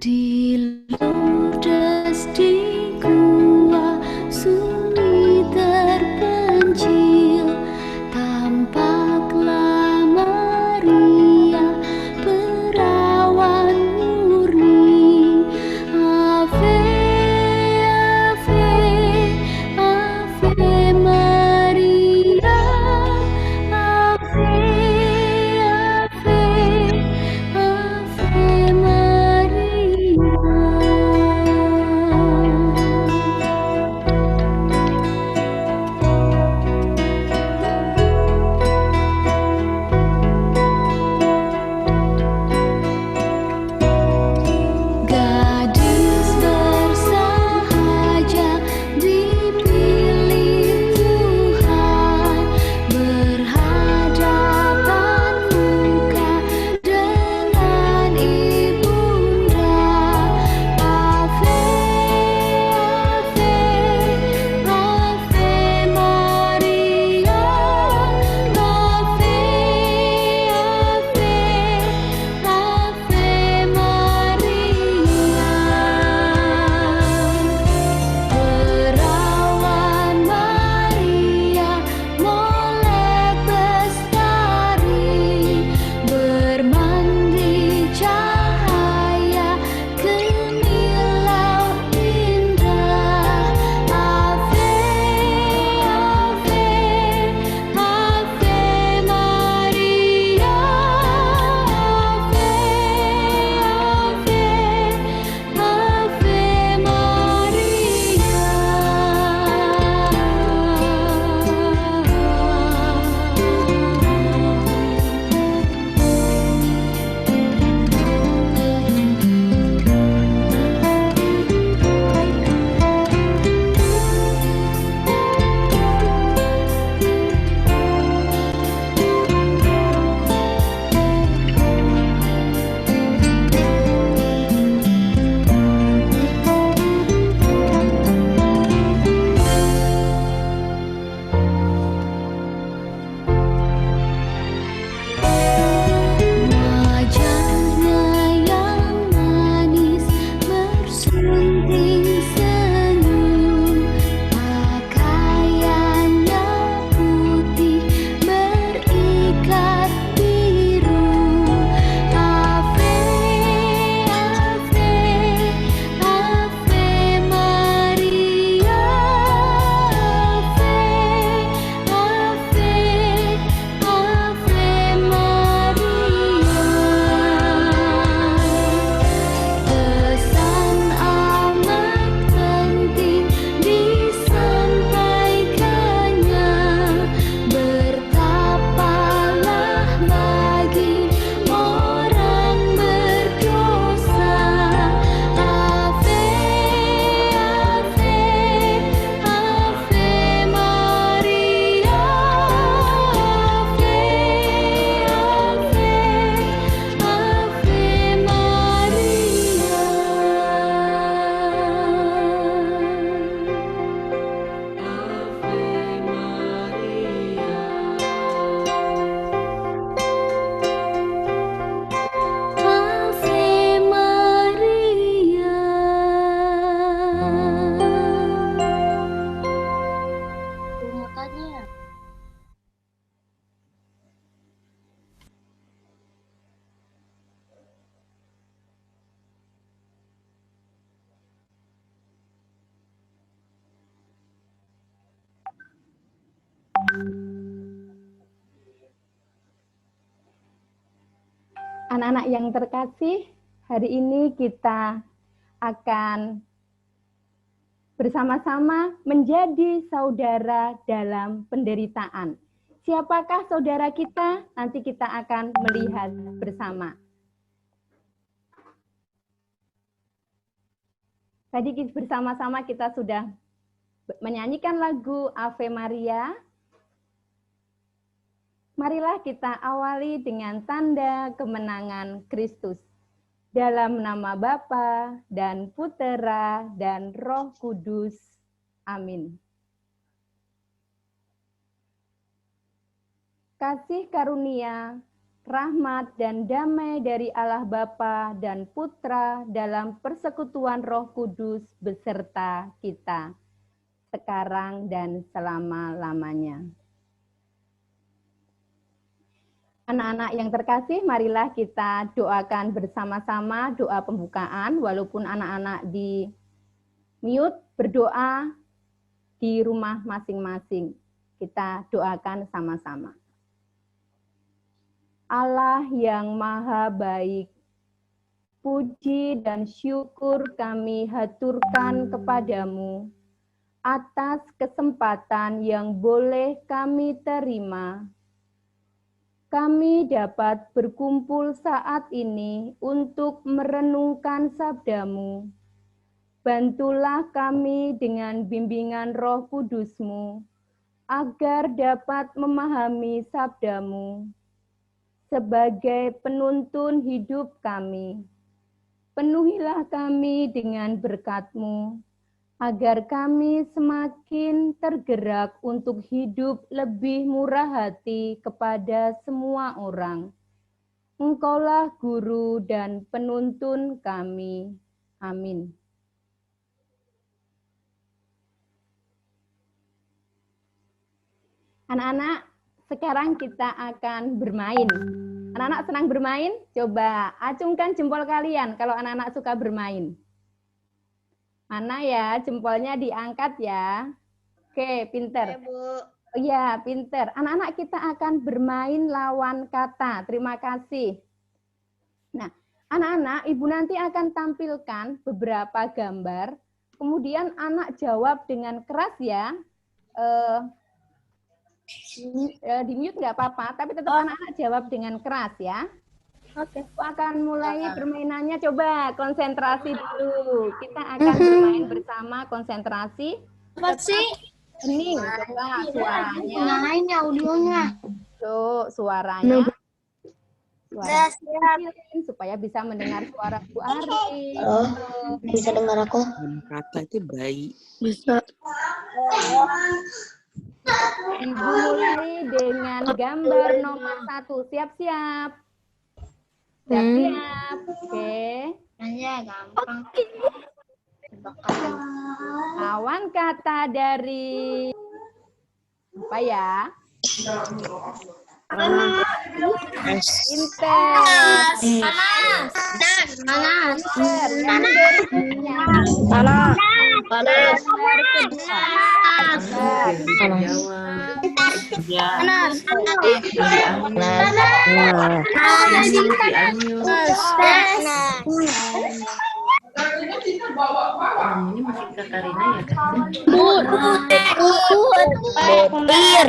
Di ludes di gua sunyi terpencil, tampaklah Maria perawan murni. Ave, Ave, Ave Maria, Ave, Ave, Ave Gadis bersahaja dipilih Tuhan, berhadapan muka dengan ibunda. Ave, Ave, Ave Maria, Ave, Ave, Ave Maria. Perawan Maria molek bestari, bermandi cahaya kemilau indah. Ave, Ave, Ave Maria, Ave, Ave, Ave Wajahnya yang manis bersunting senyum, pakaiannya putih berikat biru. Ave, Ave, Ave Maria, Ave, Ave, Ave Maria. Pesan amat penting disampaikannya, bertapalah bagi orang berdosa. Ave, Ave, Ave Maria, Ave, Ave, Ave Maria. Anak-anak yang terkasih, hari ini kita akan bersama-sama menjadi saudara dalam penderitaan. Siapakah saudara kita? Nanti kita akan melihat bersama. Tadi bersama-sama kita sudah menyanyikan lagu Ave Maria. Marilah kita awali dengan tanda kemenangan Kristus. Dalam nama Bapa dan Putera dan Roh Kudus. Amin. Kasih karunia rahmat dan damai dari Allah Bapa dan Putra dalam persekutuan Roh Kudus beserta kita, sekarang dan selama-lamanya. Anak-anak yang terkasih, marilah kita doakan bersama-sama doa pembukaan, walaupun anak-anak di mute, berdoa di rumah masing-masing. Kita doakan sama-sama. Allah yang Maha Baik, puji dan syukur kami haturkan kepadamu atas kesempatan yang boleh kami terima. Kami dapat berkumpul saat ini untuk merenungkan sabdamu. Bantulah kami dengan bimbingan Roh Kudus-Mu, agar dapat memahami sabdamu sebagai penuntun hidup kami. Penuhilah kami dengan berkat-Mu, agar kami semakin tergerak untuk hidup lebih murah hati kepada semua orang. Engkaulah guru dan penuntun kami. Amin. Anak-anak, sekarang kita akan bermain. Anak-anak senang bermain? Coba acungkan jempol kalian kalau anak-anak suka bermain. Mana ya, jempolnya diangkat ya. Oke, pinter. Oh iya, pinter. Anak-anak kita akan bermain lawan kata. Terima kasih. Nah, anak-anak, Ibu nanti akan tampilkan beberapa gambar. Kemudian anak jawab dengan keras ya. Di mute nggak apa-apa, tapi tetap anak-anak jawab dengan keras ya. Oke, aku akan mulai permainannya. Coba konsentrasi dulu. Kita akan bermain bersama, konsentrasi. Apa sih? Hening, coba suaranya. Nyalain ya audionya. Tuh, suaranya. Suara supaya bisa mendengar suara Bu Ari. Oh, bisa dengar aku? Kata itu bayi. Bisa. Ibu mulai dengan gambar nomor 1. Siap-siap. Siap-siap. Oke. Nanya gampang. Lawan kata dari apa ya? Intens. Panas. Panas. Ini masih ke Karina ya kan? Luar biasa. Hebat.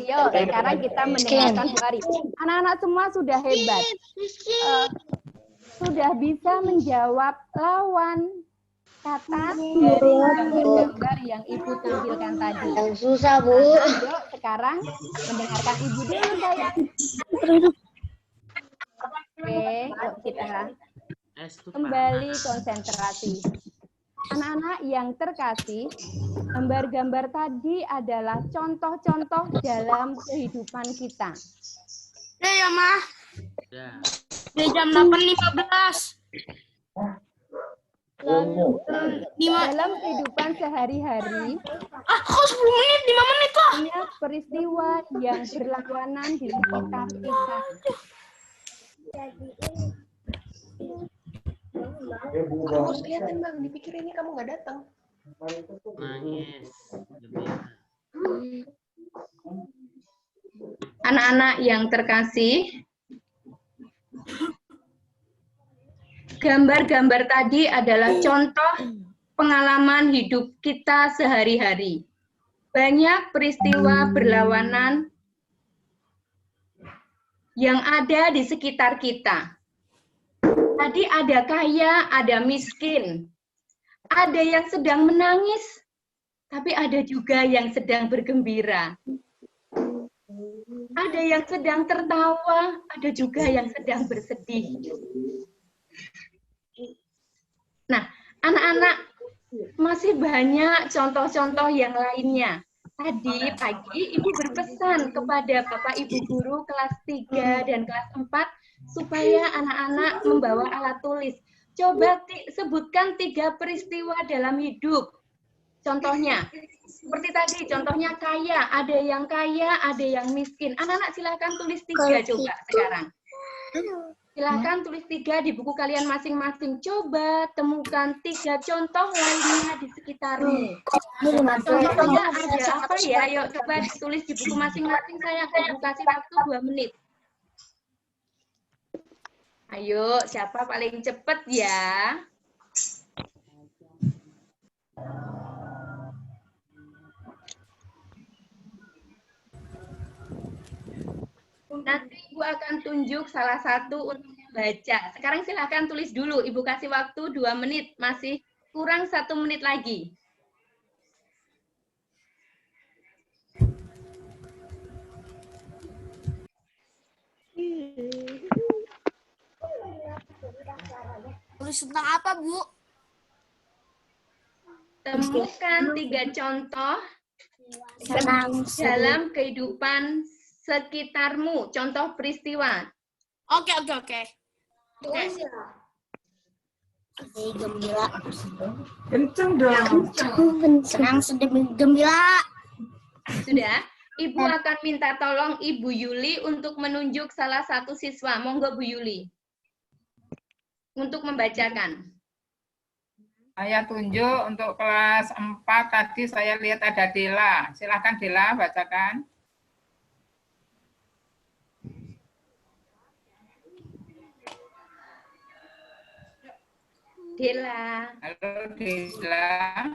Yuk, sekarang kita mendengarkan Bu Ari. Anak-anak semua sudah hebat. Sudah bisa menjawab lawan kata dari gambar-gambar yang Ibu tampilkan tadi. Yang susah, Bu. Yuk, sekarang mendengarkan Ibu dulu, sayang. Oke, yuk kita kembali konsentrasi. Anak-anak yang terkasih, gambar-gambar tadi adalah contoh-contoh dalam kehidupan kita. Ya, Mah. Ya. Di jam 8.15. Dalam kehidupan sehari-hari, Kok 10 menit, 5 menit lah. banyak peristiwa yang berlawanan di sekitar kita. Kamu harus kelihatan bang, dipikir ini kamu nggak datang. Nangis. Gembira. Anak-anak yang terkasih, gambar-gambar tadi adalah contoh pengalaman hidup kita sehari-hari. Banyak peristiwa berlawanan yang ada di sekitar kita. Tadi ada kaya, ada miskin. Ada yang sedang menangis, tapi ada juga yang sedang bergembira. Ada yang sedang tertawa, ada juga yang sedang bersedih. Nah, anak-anak, masih banyak contoh-contoh yang lainnya. Tadi pagi Ibu berpesan kepada Bapak Ibu guru kelas 3 dan kelas 4 supaya anak-anak membawa alat tulis. Coba sebutkan 3 peristiwa dalam hidup. Contohnya, seperti tadi, contohnya kaya, ada yang miskin. Anak-anak silakan tulis 3 coba sekarang. Silakan tulis 3 di buku kalian masing-masing. Coba temukan 3 contoh lainnya di sekitarmu. Contohnya ada apa ya? Ayo coba tulis di buku masing-masing. Saya akan kasih waktu 2 menit. Ayo, siapa paling cepat ya? Nanti Ibu akan tunjuk salah satu untuk membaca. Sekarang silakan tulis dulu. Ibu kasih waktu 2 menit. Masih kurang 1 menit lagi. Tulis tentang apa, Bu? Temukan 3 contoh dalam kehidupan sekitarmu. Contoh peristiwa. Oke. Gembira. Kenceng dong. Senang sedih gembira. Sudah? Ibu akan minta tolong Ibu Yuli untuk menunjuk salah satu siswa. Monggo Bu Yuli. Untuk membacakan. Saya tunjuk untuk kelas 4 tadi saya lihat ada Dela. Silakan Dela bacakan. Dela. Halo Dela.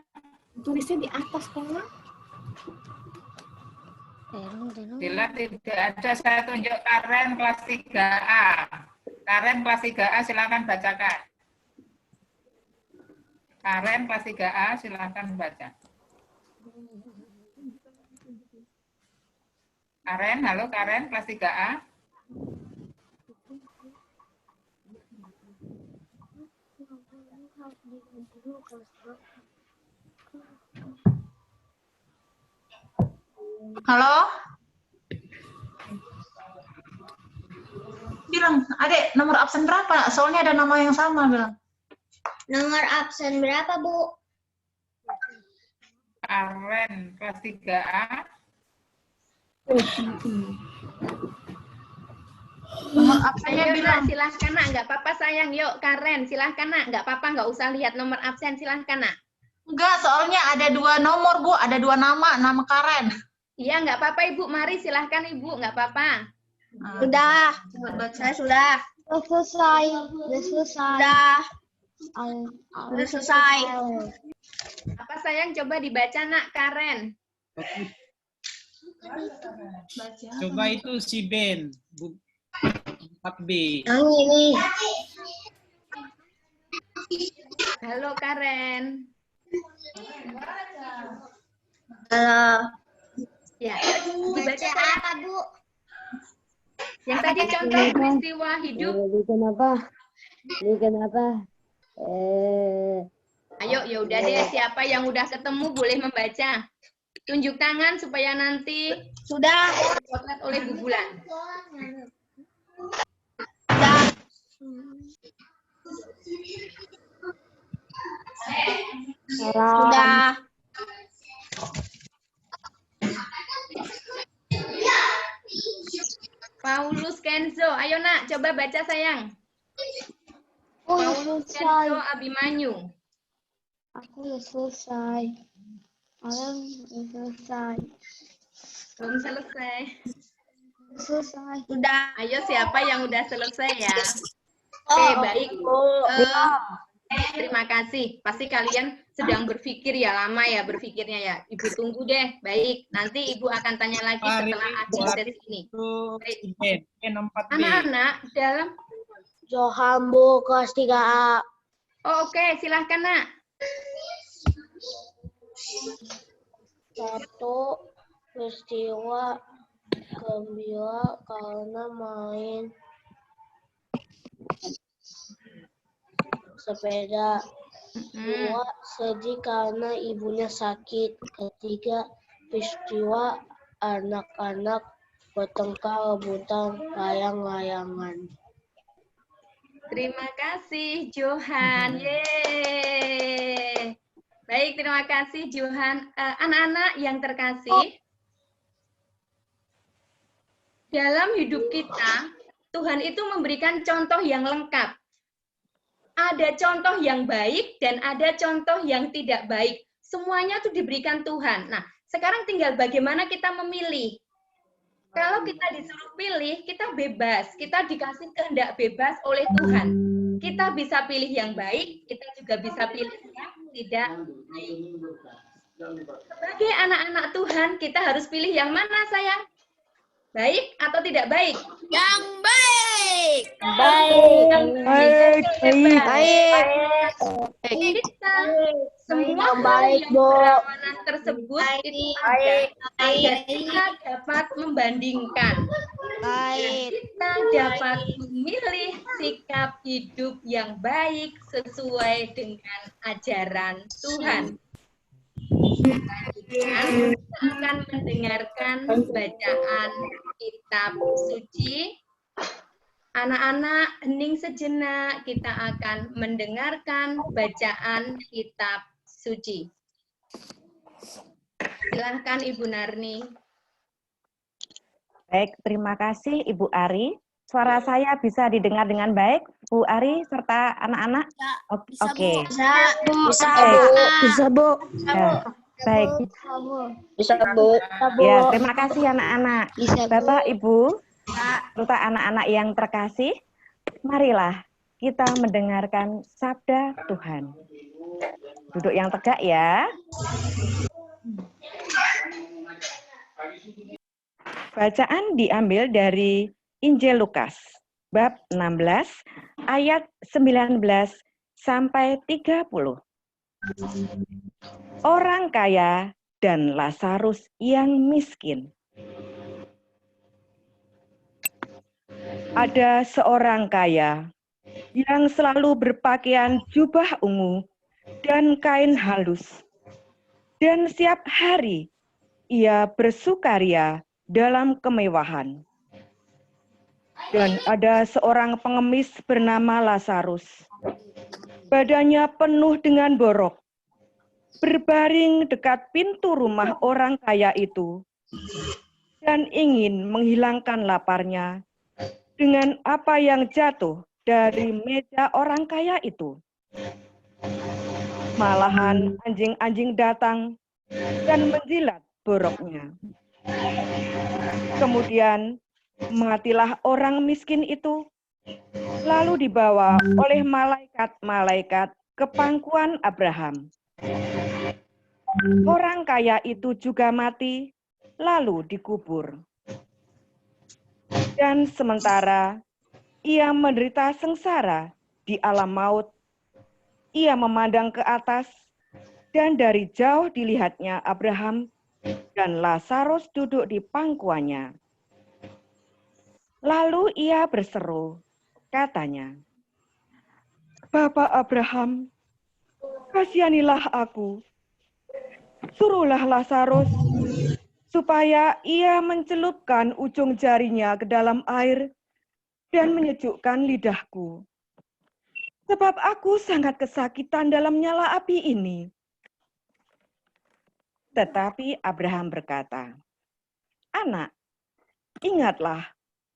Tulisnya di atas kan? Dela tidak ada, saya tunjuk Karen kelas 3A. Karen kelas 3A silakan bacakan. Karen kelas 3A silakan baca. Karen, halo Karen kelas 3A. Halo? Bilang, Adek, nomor absen berapa? Soalnya ada nama yang sama, bilang. Nomor absen berapa, Bu? Karen kelas 3A. Nomor absennya Ayo bilang. nak, silahkan nak, nggak apa-apa sayang. Yuk Karen, silahkan nak, nggak apa-apa, nggak usah lihat nomor absen, silahkan nak. Enggak, soalnya ada 2 nomor, Bu. Ada 2 nama Karen. Iya nggak apa-apa Ibu, mari silahkan Ibu, nggak apa-apa. Sudah. Saya Sudah. Selesai. Sudah selesai. Apa sayang, coba dibaca nak Karen. Coba itu si Ben, 4B. Yang ini. Halo Karen. Halo. Ya, dibaca Baca sayang. apa, Bu? Yang tadi contoh peristiwa hidup. Bikin apa? Ayo, ya udah deh, siapa yang udah ketemu boleh membaca. Tunjuk tangan supaya nanti Sudah. dipotret oleh Bu Bulan. Sudah. Paulus Kenzo, ayo nak anak-anak coba baca sayang. Aku udah Paulus selesai. Kenzo Abimanyu. Aku udah selesai. Orang udah selesai. Belum selesai. Selesai. Sudah. Ayo siapa yang udah selesai ya? Oke, baik. Terima kasih. Pasti kalian sedang berpikir ya, lama ya berpikirnya ya. Ibu tunggu deh. Baik, nanti Ibu akan tanya lagi setelah akhir sesi ini. Itu Baik. si Ben, Ben 4B. Anak-anak dalam... Johan Bu, kelas 3A. Oh, oke, silahkan nak. Satu, peristiwa gembira karena main sepeda. Dua, sedih karena ibunya sakit. Ketiga, peristiwa anak-anak bertengkar rebutan layang-layangan. Terima kasih, Johan. Yeay. Baik, terima kasih, Johan. Anak-anak yang terkasih, dalam hidup kita, Tuhan itu memberikan contoh yang lengkap. Ada contoh yang baik dan ada contoh yang tidak baik. Semuanya itu diberikan Tuhan. Nah, sekarang tinggal bagaimana kita memilih. Kalau kita disuruh pilih, kita bebas. Kita dikasih kehendak bebas oleh Tuhan. Kita bisa pilih yang baik, kita juga bisa pilih yang tidak baik. Sebagai anak-anak Tuhan, kita harus pilih yang mana, sayang? Baik atau tidak baik? Yang baik. Baik. Baik. Kita semua Baik, hal yang Bu. berlawanan tersebut itu ada agar kita dapat membandingkan. Dan kita dapat memilih sikap hidup yang baik sesuai dengan ajaran Tuhan. Selanjutnya, kita akan mendengarkan bacaan kitab suci. Anak-anak, hening sejenak, kita akan mendengarkan bacaan kitab suci. Silahkan Ibu Narni. Baik, terima kasih Ibu Ari. Suara saya bisa didengar dengan baik, Bu Ari serta anak-anak? Bisa, Oke. Bu. Bisa, Bu. Bisa, Bu. Ya, baik. Bisa, Bu. Ya, terima kasih anak-anak. Bisa, Bu. Bapak, Ibu, serta anak-anak yang terkasih, marilah kita mendengarkan sabda Tuhan. Duduk yang tegak ya. Bacaan diambil dari Injil Lukas, bab 16, ayat 19 sampai 30. Orang kaya dan Lazarus yang miskin. Ada seorang kaya yang selalu berpakaian jubah ungu dan kain halus. Dan setiap hari ia bersukaria dalam kemewahan. Dan ada seorang pengemis bernama Lazarus. Badannya penuh dengan borok. Berbaring dekat pintu rumah orang kaya itu. Dan ingin menghilangkan laparnya dengan apa yang jatuh dari meja orang kaya itu. Malahan anjing-anjing datang dan menjilat boroknya. Kemudian matilah orang miskin itu, lalu dibawa oleh malaikat-malaikat ke pangkuan Abraham. Orang kaya itu juga mati, lalu dikubur. Dan sementara ia menderita sengsara di alam maut, ia memandang ke atas, dan dari jauh dilihatnya Abraham dan Lazarus duduk di pangkuannya. Lalu ia berseru, katanya, "Bapak Abraham, kasihanilah aku. Suruhlah Lazarus supaya ia mencelupkan ujung jarinya ke dalam air dan menyejukkan lidahku. Sebab aku sangat kesakitan dalam nyala api ini." Tetapi Abraham berkata, "Anak, ingatlah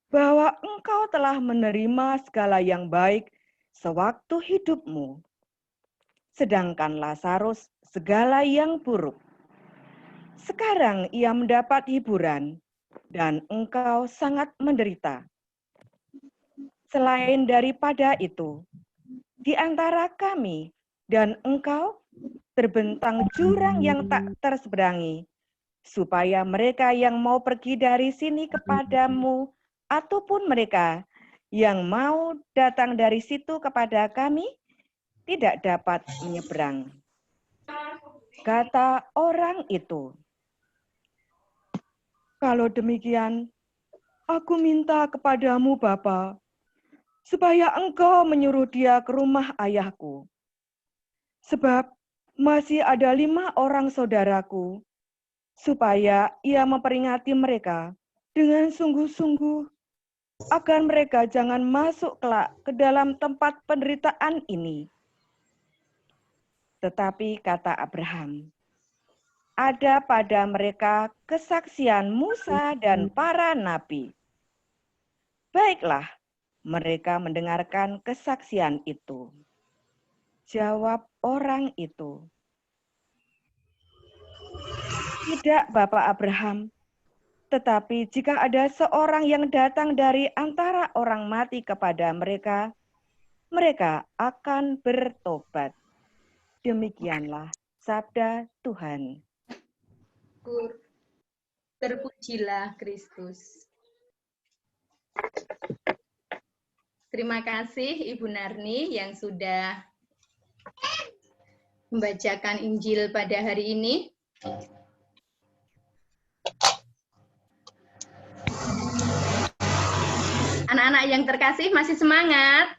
bahwa engkau telah menerima segala yang baik sewaktu hidupmu, sedangkan Lazarus segala yang buruk. Sekarang ia mendapat hiburan, dan engkau sangat menderita. Selain daripada itu, di antara kami dan engkau terbentang jurang yang tak terseberangi, supaya mereka yang mau pergi dari sini kepadamu, ataupun mereka yang mau datang dari situ kepada kami, tidak dapat menyeberang. Kata orang itu, kalau demikian, aku minta kepadamu, Bapa, supaya engkau menyuruh dia ke rumah ayahku. Sebab masih ada 5 orang saudaraku, supaya ia memperingati mereka dengan sungguh-sungguh, agar mereka jangan masuk kelak ke dalam tempat penderitaan ini. Tetapi kata Abraham, ada pada mereka kesaksian Musa dan para nabi. Baiklah, mereka mendengarkan kesaksian itu. Jawab orang itu, tidak, Bapak Abraham, tetapi jika ada seorang yang datang dari antara orang mati kepada mereka, mereka akan bertobat. Demikianlah sabda Tuhan. Terpujilah Kristus. Terima kasih Ibu Narni yang sudah membacakan Injil pada hari ini. Anak-anak yang terkasih masih semangat?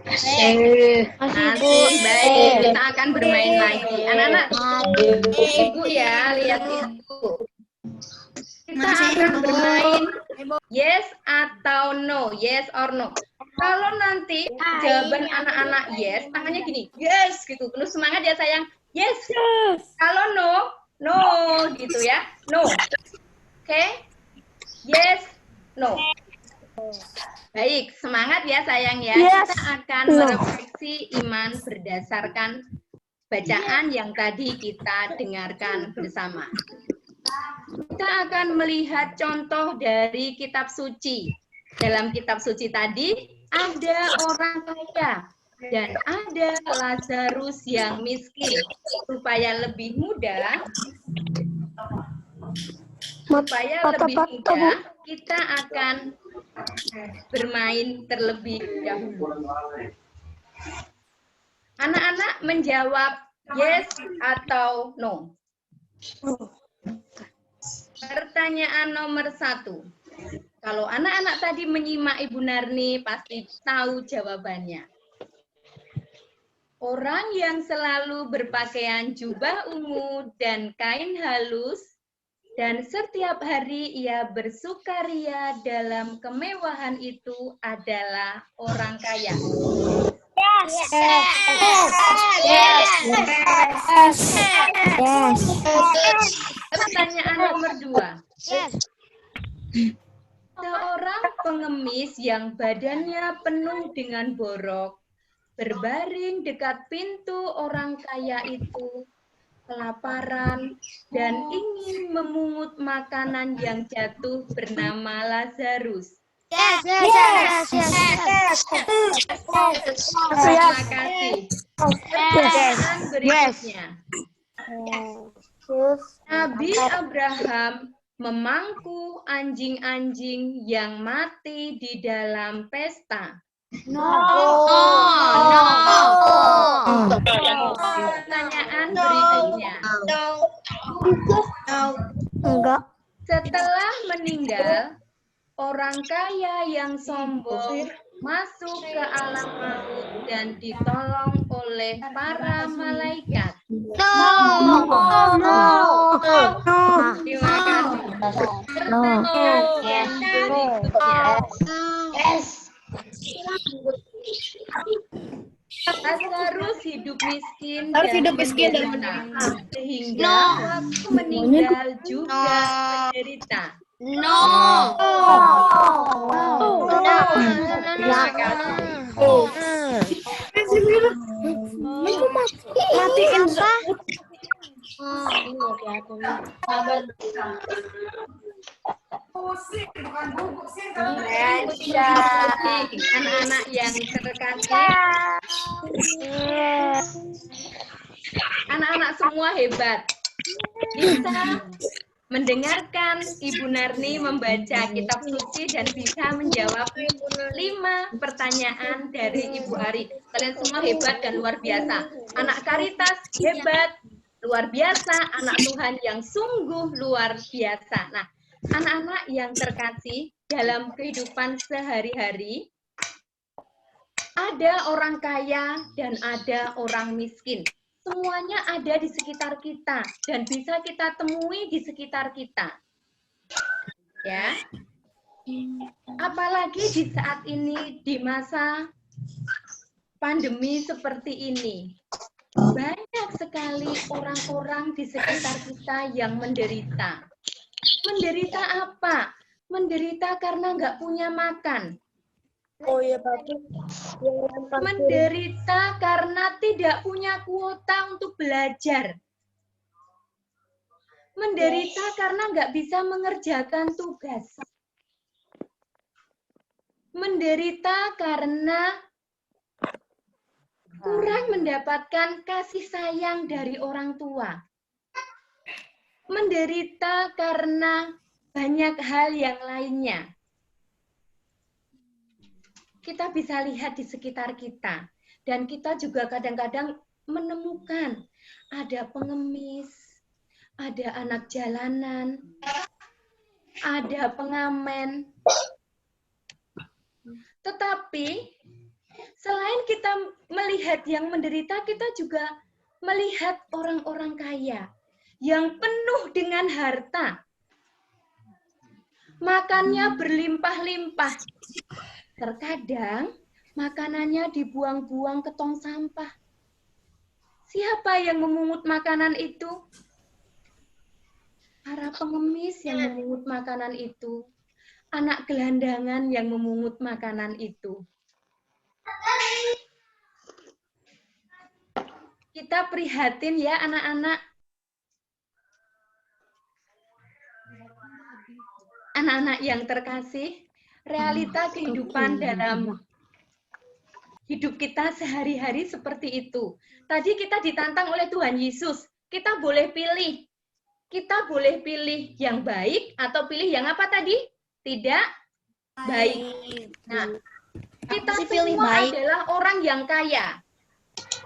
Masih, baik. Kita akan bermain lagi. Anak-anak, Ibu ya, lihat Ibu. Kita akan bermain yes atau no, yes or no. Kalau nanti jawaban anak-anak yes, tangannya gini, yes gitu. Penuh semangat ya sayang, yes. Kalau no, no gitu ya, no. Oke, yes, no. Baik, semangat ya sayang ya. Kita akan merefleksi iman berdasarkan bacaan yang tadi kita dengarkan bersama. Kita akan melihat contoh dari kitab suci. Dalam kitab suci tadi ada orang kaya dan ada Lazarus yang miskin. Supaya lebih mudah, kita akan bermain terlebih dahulu. Anak-anak menjawab yes atau no. Pertanyaan nomor 1. Kalau anak-anak tadi menyimak Ibu Narni pasti tahu jawabannya. Orang yang selalu berpakaian jubah ungu dan kain halus, dan setiap hari ia bersukaria dalam kemewahan itu adalah orang kaya. Pertanyaan nomor 2. Seorang pengemis yang badannya penuh dengan borok berbaring dekat pintu orang kaya itu, kelaparan dan ingin memungut makanan yang jatuh bernama Lazarus. Terima kasih. Pertanyaan berikutnya. Nabi Abraham memangku anjing-anjing yang mati di dalam pesta. Pertanyaan berikutnya. Setelah meninggal, orang kaya yang sombong masuk ke alam maut dan ditolong oleh para malaikat. Terima kasih. Pertanyaan berikutnya. Lazarus hidup miskin dan menderita, sehingga waktu meninggal juga menderita. No. Matiin ini mau diatur. Anak-anak yang terkasih, anak-anak semua hebat. Bisa mendengarkan Ibu Narni membaca kitab suci dan bisa menjawab 5 pertanyaan dari Ibu Ari. Kalian semua hebat dan luar biasa. Anak Karitas hebat, luar biasa. Anak Tuhan yang sungguh luar biasa. Nah, anak-anak yang terkasih dalam kehidupan sehari-hari, ada orang kaya dan ada orang miskin. Semuanya ada di sekitar kita dan bisa kita temui di sekitar kita. Ya. Apalagi di saat ini, di masa pandemi seperti ini. Banyak sekali orang-orang di sekitar kita yang menderita. Menderita apa? Menderita karena nggak punya makan. Oh iya, Bapak. Menderita karena tidak punya kuota untuk belajar. Menderita karena nggak bisa mengerjakan tugas. Menderita karena kurang mendapatkan kasih sayang dari orang tua. Menderita karena banyak hal yang lainnya. Kita bisa lihat di sekitar kita. Dan kita juga kadang-kadang menemukan ada pengemis, ada anak jalanan, ada pengamen. Tetapi selain kita melihat yang menderita, kita juga melihat orang-orang kaya yang penuh dengan harta. Makannya berlimpah-limpah. Terkadang makanannya dibuang-buang ke tong sampah. Siapa yang memungut makanan itu? Para pengemis yang memungut makanan itu. Anak gelandangan yang memungut makanan itu. Kita prihatin ya anak-anak. Anak-anak yang terkasih, realita kehidupan dalam hidup kita sehari-hari seperti itu. Tadi kita ditantang oleh Tuhan Yesus. Kita boleh pilih. Kita boleh pilih yang baik atau pilih yang apa tadi? Tidak baik. Nah, kita semua adalah orang yang kaya.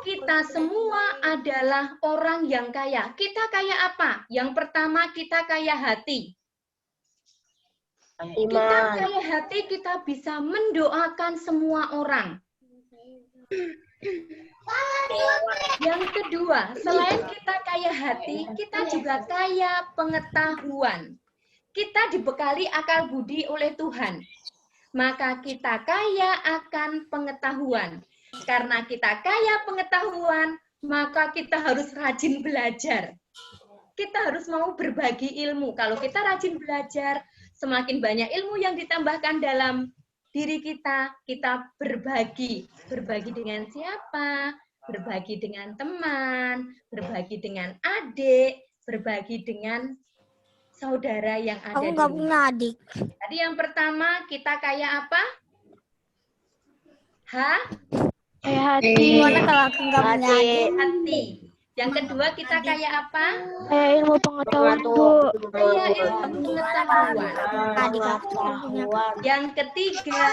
Kita semua adalah orang yang kaya. Kita kaya apa? Yang pertama, kita kaya hati. Kita kaya hati, kita bisa mendoakan semua orang. Yang kedua, selain kita kaya hati, kita juga kaya pengetahuan. Kita dibekali akal budi oleh Tuhan. Maka kita kaya akan pengetahuan. Karena kita kaya pengetahuan, maka kita harus rajin belajar. Kita harus mau berbagi ilmu. Kalau kita rajin belajar, semakin banyak ilmu yang ditambahkan dalam diri kita, kita berbagi. Berbagi dengan siapa? Berbagi dengan teman, berbagi dengan adik, berbagi dengan saudara yang ada di rumah. Punya adik. Tadi yang pertama, kita kaya apa? Hati. Gimana kalau aku nggak punya adik? Hati. Yang kedua, kita kaya apa? Ilmu pengetahuan, Bu. Kaya ilmu pengetahuan. Adik aku punya. Yang ketiga,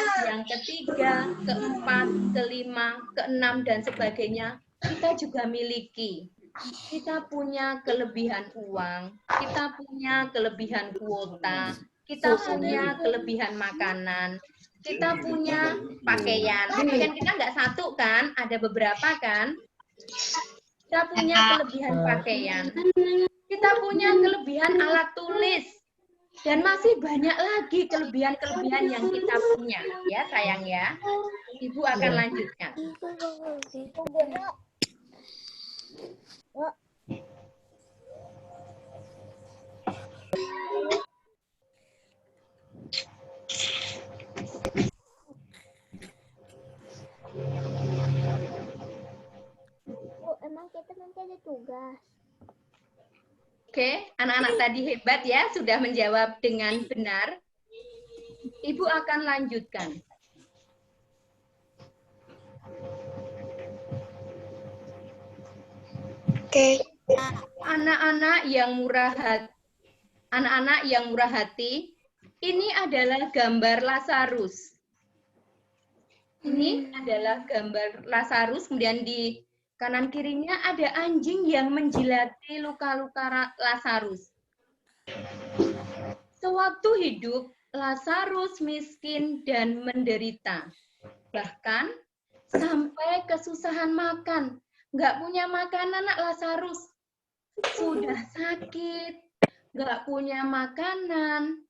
keempat, kelima, keenam, dan sebagainya, kita juga miliki. Kita punya kelebihan uang, kita punya kelebihan kuota, kita punya kelebihan makanan, kita punya pakaian. Pakaian kita nggak satu kan, ada beberapa kan. Kita punya kelebihan pakaian, kita punya kelebihan alat tulis, dan masih banyak lagi kelebihan-kelebihan yang kita punya. Ya sayang ya, Ibu akan lanjutkan. kita nanti ada tugas. Oke, anak-anak tadi hebat ya, sudah menjawab dengan benar. Ibu akan lanjutkan. Oke. Anak-anak yang murah hati, ini adalah gambar Lazarus. Ini adalah gambar Lazarus, kemudian di kanan kirinya ada anjing yang menjilati luka-luka Lazarus. Sewaktu hidup, Lazarus miskin dan menderita. Bahkan sampai kesusahan makan. Nggak punya makanan, anak Lazarus. Sudah sakit, nggak punya makanan.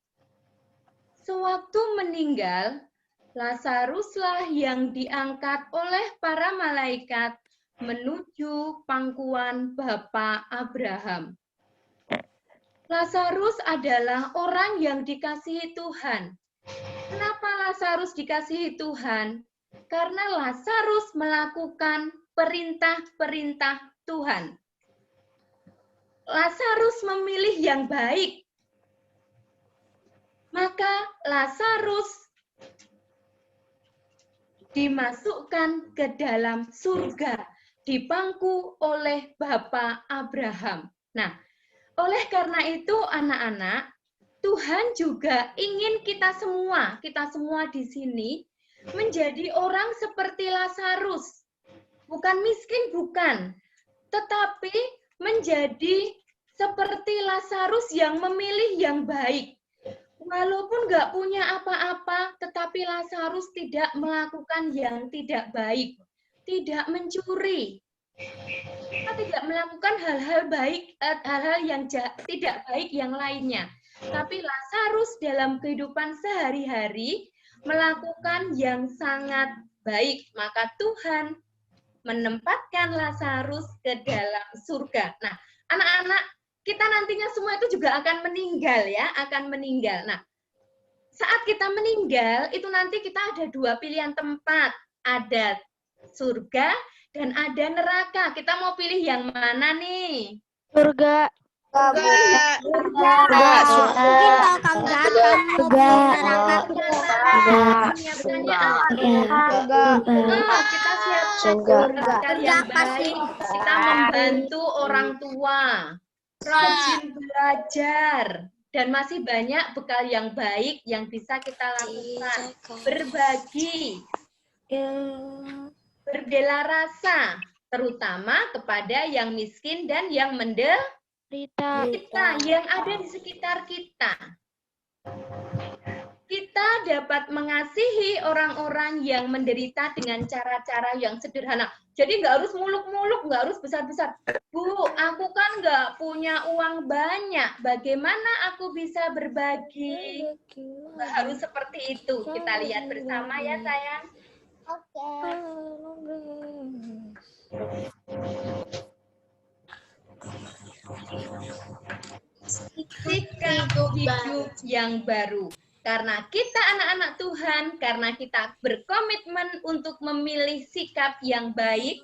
Sewaktu meninggal, Lazaruslah yang diangkat oleh para malaikat menuju pangkuan Bapa Abraham. Lazarus adalah orang yang dikasihi Tuhan. Kenapa Lazarus dikasihi Tuhan? Karena Lazarus melakukan perintah-perintah Tuhan. Lazarus memilih yang baik. Maka Lazarus dimasukkan ke dalam surga, dipangku oleh Bapa Abraham. Nah, oleh karena itu anak-anak, Tuhan juga ingin kita semua di sini menjadi orang seperti Lazarus. Bukan miskin, bukan. Tetapi menjadi seperti Lazarus yang memilih yang baik. Walaupun nggak punya apa-apa, tetapi Lazarus tidak melakukan yang tidak baik. Tidak mencuri. Kita tidak melakukan hal-hal baik, hal-hal yang tidak baik yang lainnya. Tapi Lazarus dalam kehidupan sehari-hari melakukan yang sangat baik. Maka Tuhan menempatkan Lazarus ke dalam surga. Nah, anak-anak, kita nantinya semua itu juga akan meninggal ya, akan meninggal. Nah, saat kita meninggal, itu nanti kita ada dua pilihan tempat. Ada surga dan ada neraka. Kita mau pilih yang mana nih? Surga. Kita siapkan bekal yang baik. Kita membantu orang tua, rajin belajar, dan masih banyak bekal yang baik yang bisa kita lakukan. Berbagi, berbela rasa, terutama kepada yang miskin dan yang menderita yang ada di sekitar kita. Kita dapat mengasihi orang-orang yang menderita dengan cara-cara yang sederhana. Jadi nggak harus muluk-muluk, nggak harus besar-besar. Bu, aku kan nggak punya uang banyak. Bagaimana aku bisa berbagi? Nggak harus seperti itu. Kita lihat bersama ya, sayang. Oke. Sikap hidup yang baru. Karena kita anak-anak Tuhan, karena kita berkomitmen untuk memilih sikap yang baik,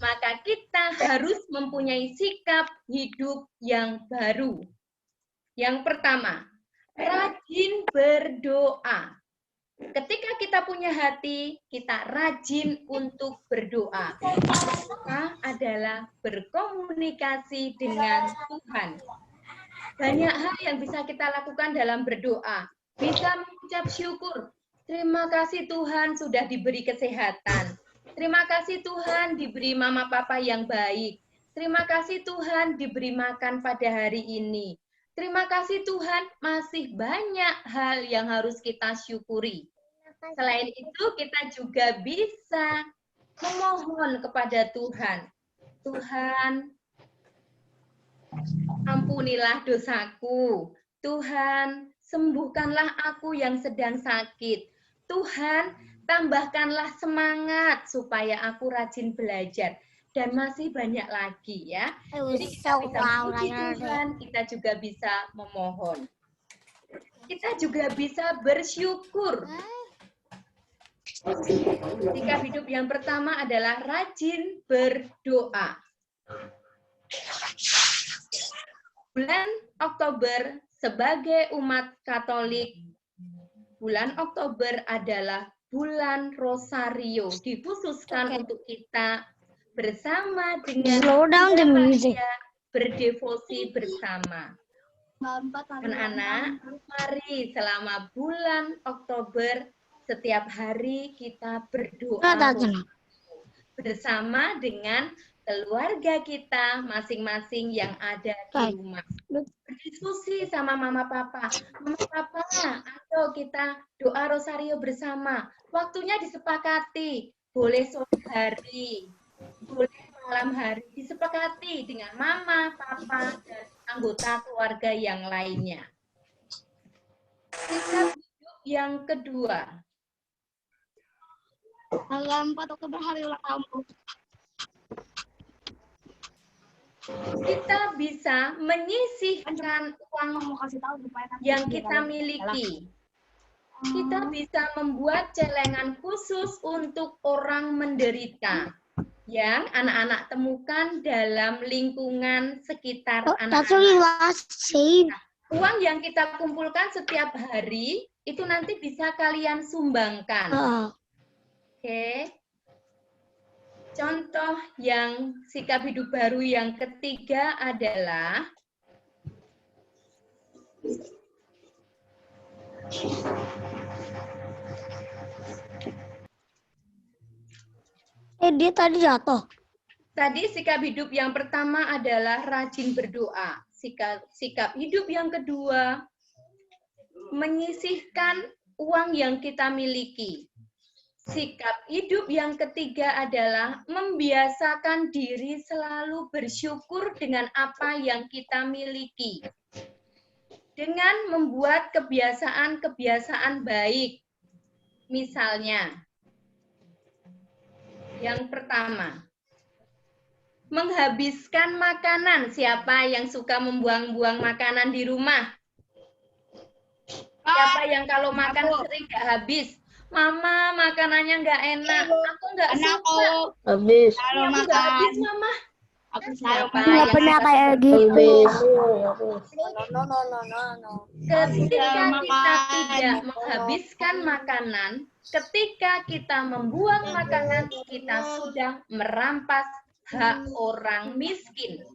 maka kita harus mempunyai sikap hidup yang baru. Yang pertama, rajin berdoa. Ketika kita punya hati, kita rajin untuk berdoa. Berdoa adalah berkomunikasi dengan Tuhan. Banyak hal yang bisa kita lakukan dalam berdoa. Bisa mengucap syukur. Terima kasih Tuhan sudah diberi kesehatan. Terima kasih Tuhan diberi mama papa yang baik. Terima kasih Tuhan diberi makan pada hari ini. Terima kasih Tuhan, masih banyak hal yang harus kita syukuri. Selain itu, kita juga bisa memohon kepada Tuhan. Tuhan, ampunilah dosaku. Tuhan, sembuhkanlah aku yang sedang sakit. Tuhan, tambahkanlah semangat supaya aku rajin belajar. Dan masih banyak lagi ya. Jadi kita bisa memuji Tuhan, kita juga bisa memohon. Kita juga bisa bersyukur. Sikap hidup yang pertama adalah rajin berdoa. Bulan Oktober sebagai umat Katolik, bulan Oktober adalah bulan Rosario, dikhususkan untuk kita bersama dengan gereja berdevosi bersama. Anak-anak, mari selama bulan Oktober setiap hari kita berdoa bersama dengan keluarga kita masing-masing yang ada di rumah. Berdiskusi sama mama papa. Mama papa, ayo kita doa rosario bersama. Waktunya disepakati. Boleh sore hari, boleh malam hari. Disepakati dengan mama, papa, dan anggota keluarga yang lainnya. Sikap hidup yang kedua. Tanggal 4 Oktober hari ulang tahun. Kita bisa menyisihkan uang yang kita miliki. Kita bisa membuat celengan khusus untuk orang menderita yang anak-anak temukan dalam lingkungan sekitar anak-anak. Uang yang kita kumpulkan setiap hari itu nanti bisa kalian sumbangkan. Oke. Contoh yang sikap hidup baru yang ketiga adalah Dia tadi jatuh. tadi sikap hidup yang pertama adalah rajin berdoa. Sikap hidup yang kedua menyisihkan uang yang kita miliki. Sikap hidup yang ketiga adalah membiasakan diri selalu bersyukur dengan apa yang kita miliki. Dengan membuat kebiasaan-kebiasaan baik. Misalnya, yang pertama, menghabiskan makanan. Siapa yang suka membuang-buang makanan di rumah? Siapa yang kalau makan sering gak habis? Mama, makanannya nggak enak. Aku nggak suka. Habis. Kalau makan habis, Mama. Aku nggak pernah kayak gitu. Ketika kita tidak menghabiskan makanan, ketika kita membuang makanan, kita sudah merampas hak orang miskin.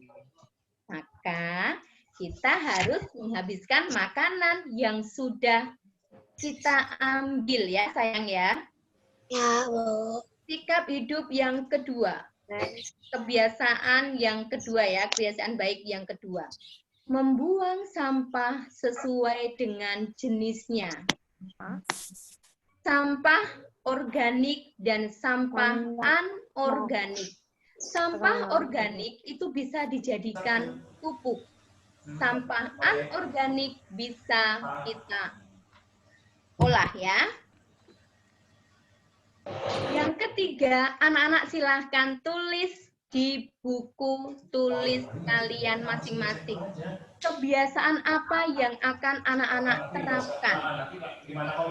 Maka kita harus menghabiskan makanan yang sudah kita ambil ya sayang ya. Ya, Bu. Sikap hidup yang kedua. Kebiasaan yang kedua ya, kebiasaan baik yang kedua. Membuang sampah sesuai dengan jenisnya. Sampah organik dan sampah anorganik. Sampah organik itu bisa dijadikan pupuk. Sampah anorganik bisa kita olah ya. Yang ketiga, anak-anak silahkan tulis di buku tulis kalian masing-masing. Kebiasaan apa yang akan anak-anak terapkan?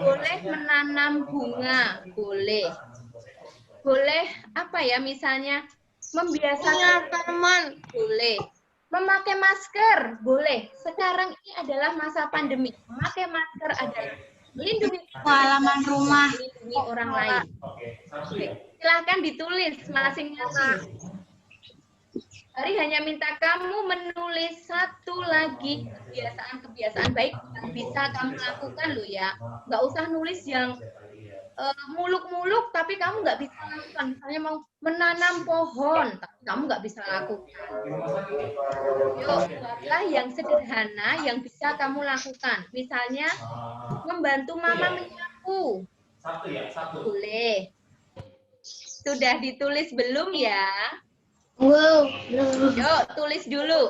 Boleh menanam bunga, boleh. Boleh apa ya misalnya membiasakan teman, boleh. Memakai masker, boleh. Sekarang ini adalah masa pandemi. Memakai masker adalah melindungi halaman rumah, melindungi orang lain. Oke. Silahkan ditulis masing-masing. Hari hanya minta kamu menulis satu lagi kebiasaan-kebiasaan baik yang bisa kamu lakukan loh ya. Nggak usah nulis yang muluk-muluk tapi kamu nggak bisa lakukan. Misalnya mau menanam pohon, tapi kamu nggak bisa lakukan. Yuk, buatlah yang sederhana yang bisa kamu lakukan. Misalnya membantu mama menyapu. Boleh. Sudah ditulis belum ya? Wow. Yuk, tulis dulu.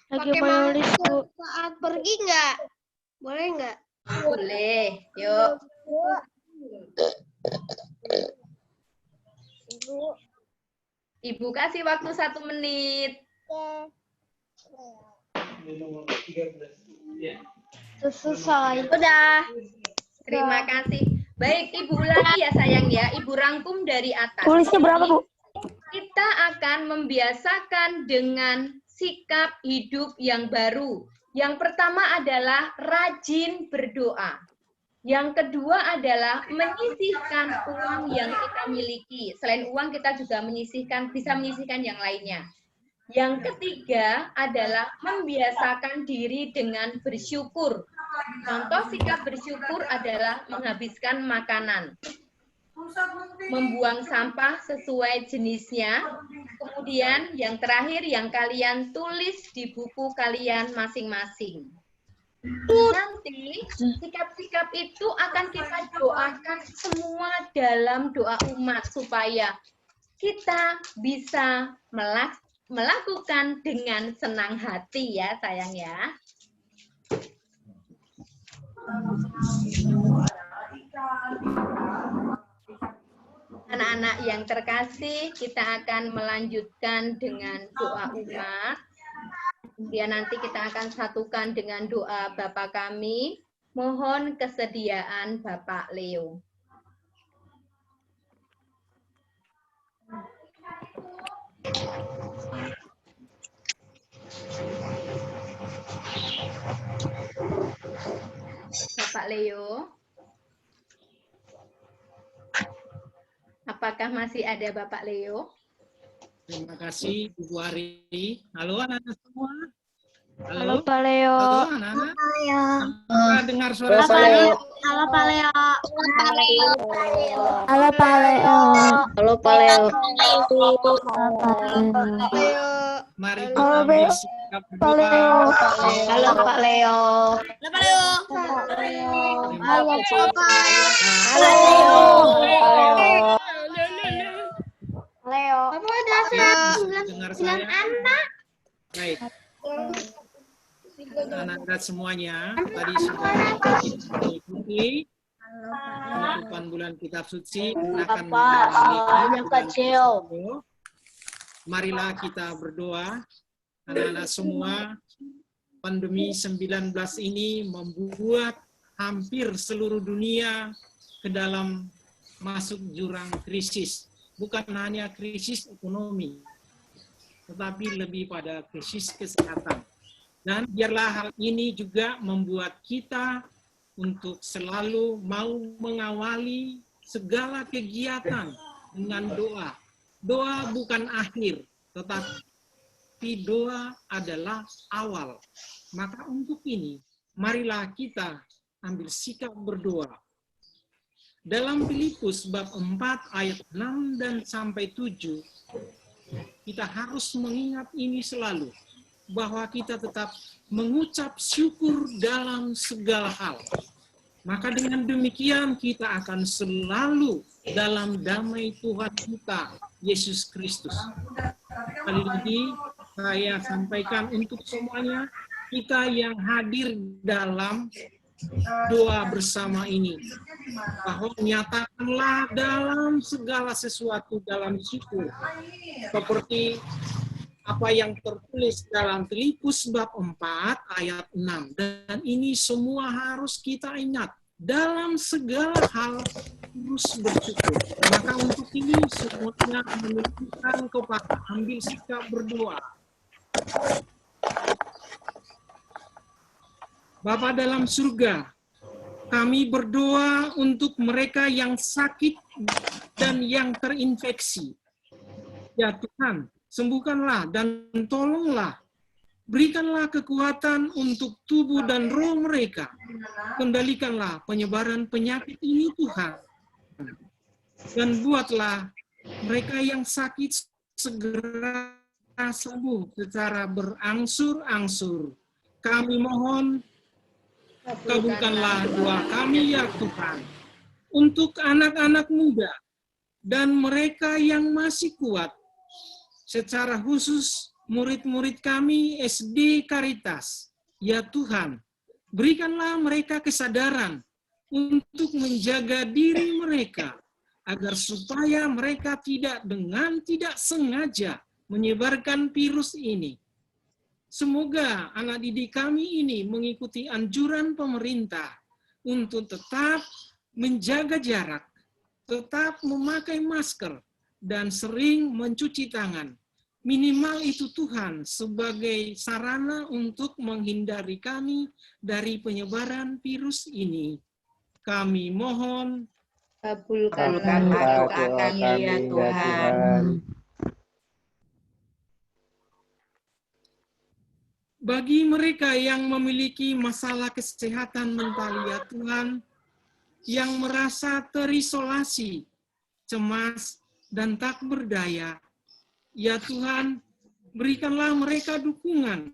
Lagi menulis, Bu. Saat pergi nggak? Boleh nggak? Boleh. Yuk. Ibu kasih waktu 1 menit. Selesai. Udah. Terima kasih. Baik, Ibu ulangi ya sayang ya. Ibu rangkum dari atas. Tulisnya berapa, Bu? kita akan membiasakan dengan sikap hidup yang baru. Yang pertama adalah rajin berdoa. Yang kedua adalah menyisihkan uang yang kita miliki. Selain uang, kita juga bisa menyisihkan yang lainnya. Yang ketiga adalah membiasakan diri dengan bersyukur. Contoh sikap bersyukur adalah menghabiskan makanan, membuang sampah sesuai jenisnya. Kemudian yang terakhir yang kalian tulis di buku kalian masing-masing. Nanti sikap-sikap itu akan kita doakan semua dalam doa umat supaya kita bisa melakukan dengan senang hati ya sayang ya. Anak-anak yang terkasih, kita akan melanjutkan dengan doa umat. Kemudian nanti kita akan satukan dengan doa Bapa kami. Mohon kesediaan Bapak Leo. Bapak Leo. Apakah masih ada Bapak Leo? Terima kasih Ibu Ari. Halo anak-anak semua. Halo Pak Leo. Halo anak-anak. Apakah dengar suara saya? Halo Pak Leo. Halo Pak Leo. Halo Pak Leo. Mari kita ambil sikap berdoa. Halo Pak Leo. Halo Pak. Halo Leo. Leo. Bapak udah Dengar saya? anak. Baik. Anak-anak semuanya, tadi sudah mengikuti penutupan bulan kitab suci, akan Yang kecil. Marilah kita berdoa. Anak-anak semua, pandemi 19 ini membuat hampir seluruh dunia ke dalam masuk jurang krisis. Bukan hanya krisis ekonomi, tetapi lebih pada krisis kesehatan. Dan biarlah hal ini juga membuat kita untuk selalu mau mengawali segala kegiatan dengan doa. Doa bukan akhir, tetapi doa adalah awal. Maka untuk ini, marilah kita ambil sikap berdoa. Dalam Filipus bab 4 ayat 6 dan sampai 7, kita harus mengingat ini selalu, bahwa kita tetap mengucap syukur dalam segala hal. Maka dengan demikian kita akan selalu dalam damai Tuhan kita, Yesus Kristus. Kali lagi saya sampaikan untuk semuanya, kita yang hadir dalam doa bersama ini, bahwa nyatakanlah dalam segala sesuatu dalam syukur, seperti apa yang tertulis dalam Filipus bab 4 ayat 6. Dan ini semua harus kita ingat, dalam segala hal harus bersyukur. Maka untuk ini semuanya menunjukkan kepada ambil sikap berdoa. Bapa dalam surga, kami berdoa untuk mereka yang sakit dan yang terinfeksi. Ya Tuhan, sembuhkanlah dan tolonglah. Berikanlah kekuatan untuk tubuh dan roh mereka. Kendalikanlah penyebaran penyakit ini Tuhan. Dan buatlah mereka yang sakit segera sembuh secara berangsur-angsur. Kami mohon, kabulkanlah doa kami ya Tuhan, untuk anak-anak muda dan mereka yang masih kuat, secara khusus murid-murid kami SD Karitas. Ya Tuhan, berikanlah mereka kesadaran untuk menjaga diri mereka, agar supaya mereka tidak sengaja menyebarkan virus ini. Semoga anak didik kami ini mengikuti anjuran pemerintah untuk tetap menjaga jarak, tetap memakai masker, dan sering mencuci tangan. Minimal itu Tuhan sebagai sarana untuk menghindari kami dari penyebaran virus ini. Kami mohon Kabulkanlah doa kami ya Tuhan. Bagi mereka yang memiliki masalah kesehatan mental ya Tuhan, yang merasa terisolasi, cemas, dan tak berdaya, ya Tuhan, berikanlah mereka dukungan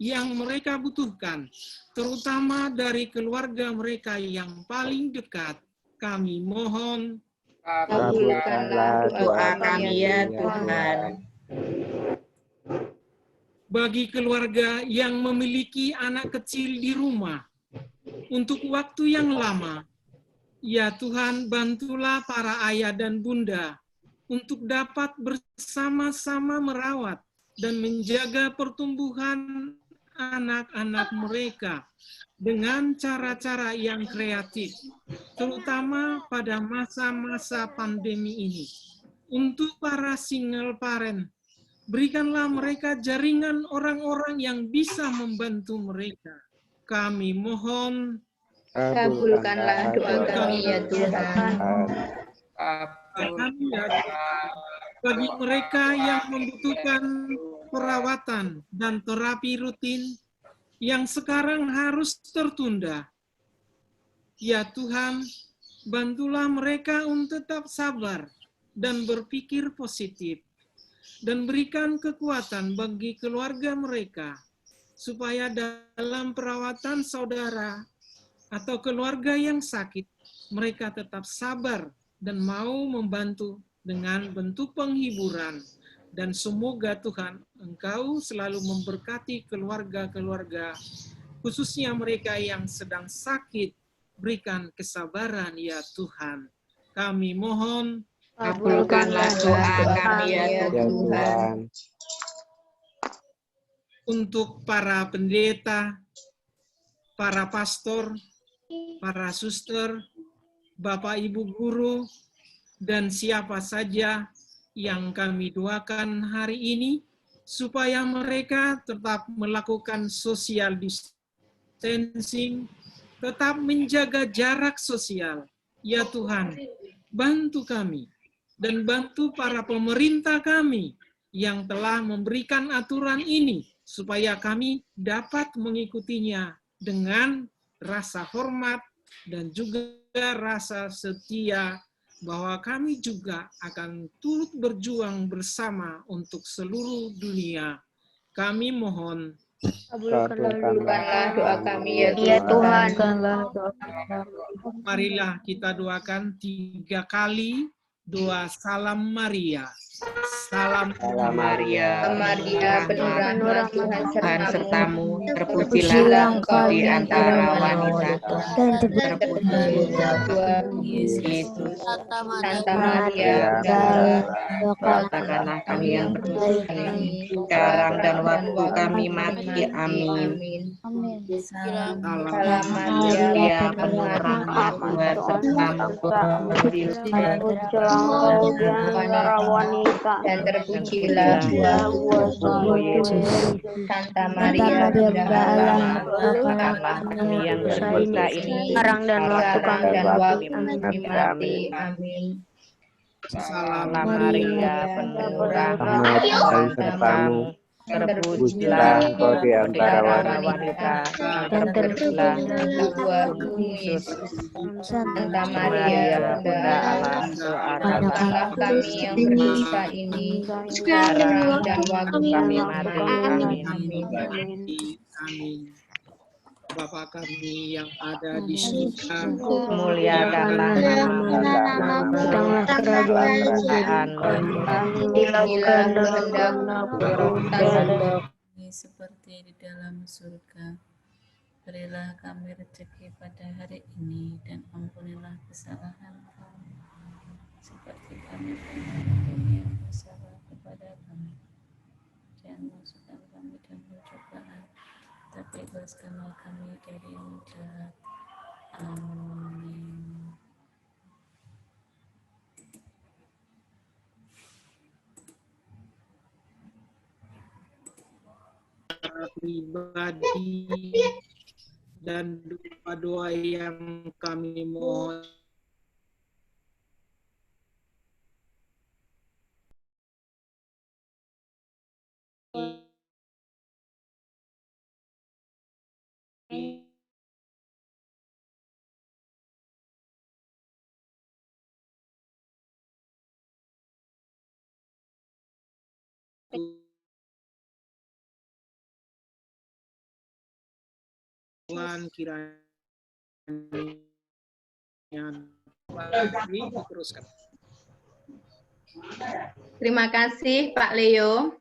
yang mereka butuhkan, terutama dari keluarga mereka yang paling dekat. Kami mohon, Kabulkanlah doa kami ya Tuhan. bagi keluarga yang memiliki anak kecil di rumah, untuk waktu yang lama, ya Tuhan, bantulah para ayah dan bunda untuk dapat bersama-sama merawat dan menjaga pertumbuhan anak-anak mereka dengan cara-cara yang kreatif, terutama pada masa-masa pandemi ini. Untuk para single parent, berikanlah mereka jaringan orang-orang yang bisa membantu mereka. Kami mohon, Kabulkanlah doa kami ya Tuhan. bagi mereka yang membutuhkan perawatan dan terapi rutin yang sekarang harus tertunda. Ya Tuhan, bantulah mereka untuk tetap sabar dan berpikir positif, dan berikan kekuatan bagi keluarga mereka, supaya dalam perawatan saudara atau keluarga yang sakit, mereka tetap sabar dan mau membantu dengan bentuk penghiburan. Dan semoga Tuhan, Engkau selalu memberkati keluarga-keluarga, khususnya mereka yang sedang sakit, berikan kesabaran ya Tuhan. Kami mohon, Kabulkanlah doa kami ya Tuhan. untuk para pendeta, para pastor, para suster, Bapak Ibu guru, dan siapa saja yang kami doakan hari ini, supaya mereka tetap melakukan social distancing, tetap menjaga jarak sosial. Ya Tuhan, bantu kami, dan bantu para pemerintah kami yang telah memberikan aturan ini, supaya kami dapat mengikutinya dengan rasa hormat dan juga rasa setia, bahwa kami juga akan turut berjuang bersama untuk seluruh dunia. Kami mohon, Kabulkanlah doa kami ya Tuhan. marilah kita doakan 3 kali doa salam Maria. Salam Maria, Maria, penuh rahmat Tuhan sertamu, terpujilah engkau di antara wanita, dan terpujilah Tuhan Yesus. Santa Maria, doakanlah kami yang berdosa ini, sekarang dan waktu kami mati. Amin. Salam Maria, penuh rahmat Tuhan sertamu, terpujilah engkau di antara wanita, dan terpujilah buah Yesus. Santa Maria, Bunda Allah, doakanlah kami yang berdosa ini, sekarang dan waktu kami mati. Amin. Salam Maria, penuh rahmat Tuhan sertamu, terpujilah engkau di antara wanita, dan terpujilah buah Yesus. Santa Maria, Bunda Allah, doakanlah kami yang berdosa ini, sekarang dan waktu kami mati. Amin. Amin. Bapa kami yang ada di surga, Muliakanlah namamu, datanglah kerajaanmu, dilakukan kehendak-Mu seperti di dalam surga. Berilah kami rezeki pada hari ini, dan ampunilah kesalahan kami, seperti kami mengampuni yang bersalah kepada kami. Jangan masukkan kami dalam pencobaan, tapi bebaskanlah kami dari yang jahat. Amin. secara pribadi dan doa-doa yang kami mohon Tuhan kiranya diteruskan. Terima kasih Pak Leo.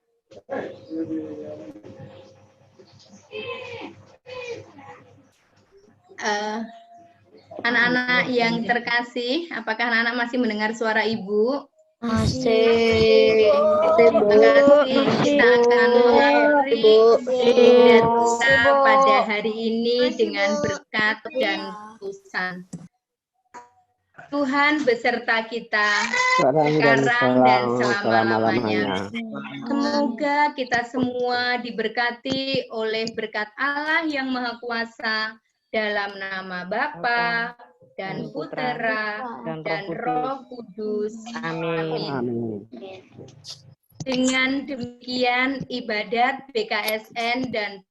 Anak-anak yang terkasih, apakah anak-anak masih mendengar suara Ibu? Masih. Terima kasih. Kita akan mengakhiri ibadah kita pada hari ini dengan berkat dan putusan. Tuhan beserta kita sekarang dan selama-lamanya. Semoga kita semua diberkati oleh berkat Allah yang Maha Kuasa dalam nama Bapa dan Putera dan Roh Kudus. Amin. Dengan demikian ibadat BKSN dan